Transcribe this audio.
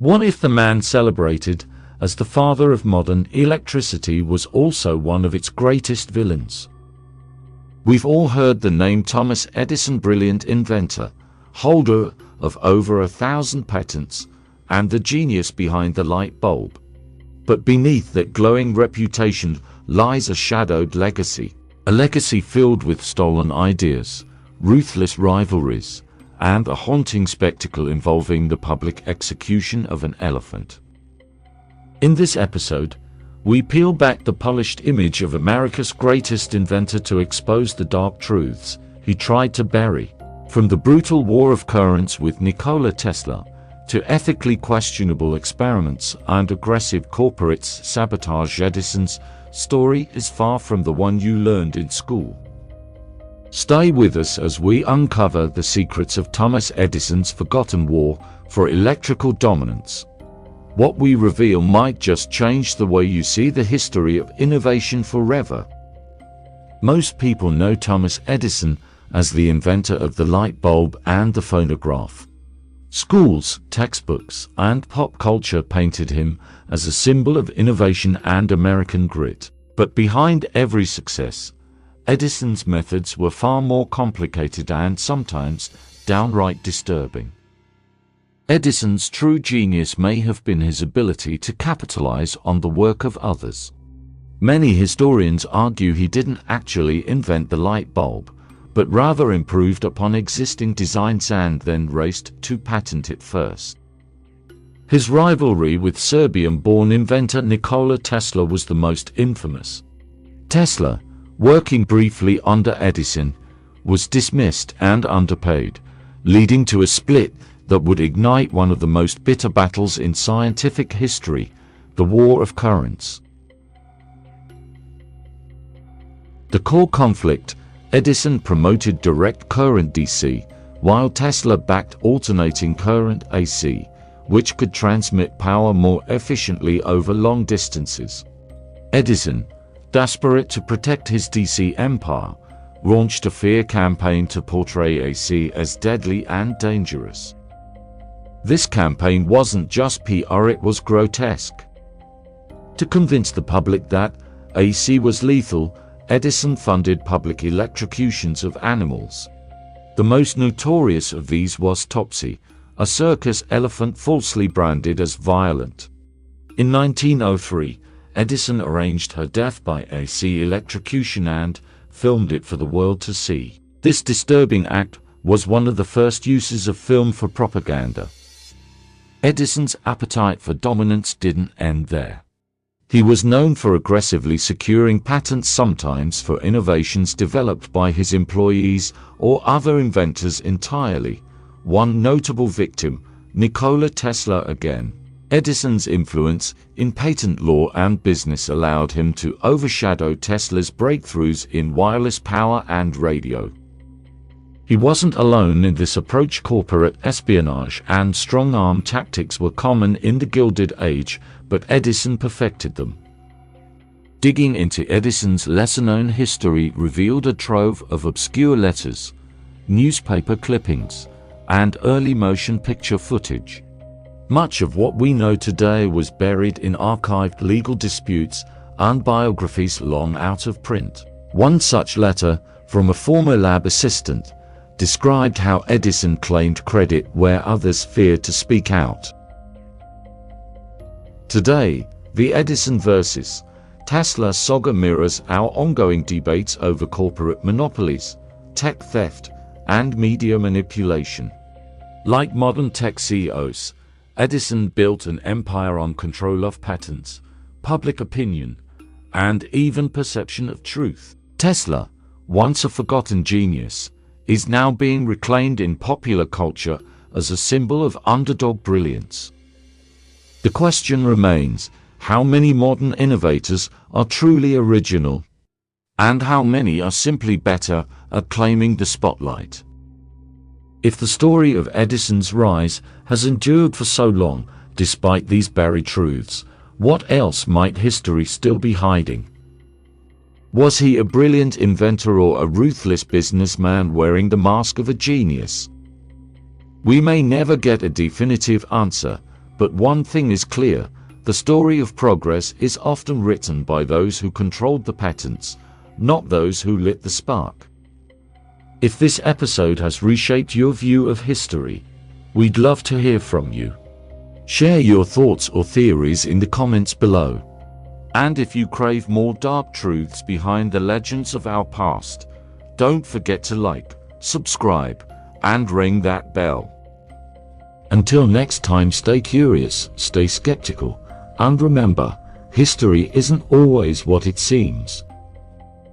What if the man celebrated as the father of modern electricity was also one of its greatest villains? We've all heard the name Thomas Edison, brilliant inventor, holder of over 1,000 patents, and the genius behind the light bulb. But beneath that glowing reputation lies a shadowed legacy. A legacy filled with stolen ideas, ruthless rivalries, and a haunting spectacle involving the public execution of an elephant. In this episode, we peel back the polished image of America's greatest inventor to expose the dark truths he tried to bury. From the brutal war of currents with Nikola Tesla, to ethically questionable experiments and aggressive corporates' sabotage, Edison's story is far from the one you learned in school. Stay with us as we uncover the secrets of Thomas Edison's forgotten war for electrical dominance. What we reveal might just change the way you see the history of innovation forever. Most people know Thomas Edison as the inventor of the light bulb and the phonograph. Schools, textbooks, and pop culture painted him as a symbol of innovation and American grit. But behind every success, Edison's methods were far more complicated and sometimes downright disturbing. Edison's true genius may have been his ability to capitalize on the work of others. Many historians argue he didn't actually invent the light bulb, but rather improved upon existing designs and then raced to patent it first. His rivalry with Serbian-born inventor Nikola Tesla was the most infamous. Tesla, working briefly under Edison, was dismissed and underpaid, leading to a split that would ignite one of the most bitter battles in scientific history, the War of Currents. The core conflict: Edison promoted direct current DC, while Tesla backed alternating current AC, which could transmit power more efficiently over long distances. Edison, desperate to protect his DC empire, launched a fear campaign to portray AC as deadly and dangerous. This campaign wasn't just PR, it was grotesque. To convince the public that AC was lethal, Edison funded public electrocutions of animals. The most notorious of these was Topsy, a circus elephant falsely branded as violent. In 1903, Edison arranged her death by AC electrocution and filmed it for the world to see. This disturbing act was one of the first uses of film for propaganda. Edison's appetite for dominance didn't end there. He was known for aggressively securing patents, sometimes for innovations developed by his employees or other inventors entirely. One notable victim, Nikola Tesla again. Edison's influence in patent law and business allowed him to overshadow Tesla's breakthroughs in wireless power and radio. He wasn't alone in this approach. Corporate espionage and strong-arm tactics were common in the Gilded Age, but Edison perfected them. Digging into Edison's lesser-known history revealed a trove of obscure letters, newspaper clippings, and early motion picture footage. Much of what we know today was buried in archived legal disputes and biographies long out of print. One such letter, from a former lab assistant, described how Edison claimed credit where others feared to speak out. Today, the Edison versus Tesla saga mirrors our ongoing debates over corporate monopolies, tech theft, and media manipulation. Like modern tech CEOs, Edison built an empire on control of patents, public opinion, and even perception of truth. Tesla, once a forgotten genius, is now being reclaimed in popular culture as a symbol of underdog brilliance. The question remains, how many modern innovators are truly original, and how many are simply better at claiming the spotlight? If the story of Edison's rise has endured for so long, despite these buried truths, what else might history still be hiding? Was he a brilliant inventor or a ruthless businessman wearing the mask of a genius? We may never get a definitive answer, But one thing is clear, the story of progress is often written by those who controlled the patents, not those who lit the spark. If this episode has reshaped your view of history, we'd love to hear from you. Share your thoughts or theories in the comments below. And if you crave more dark truths behind the legends of our past, don't forget to like, subscribe, and ring that bell. Until next time, stay curious, stay skeptical, and remember, history isn't always what it seems.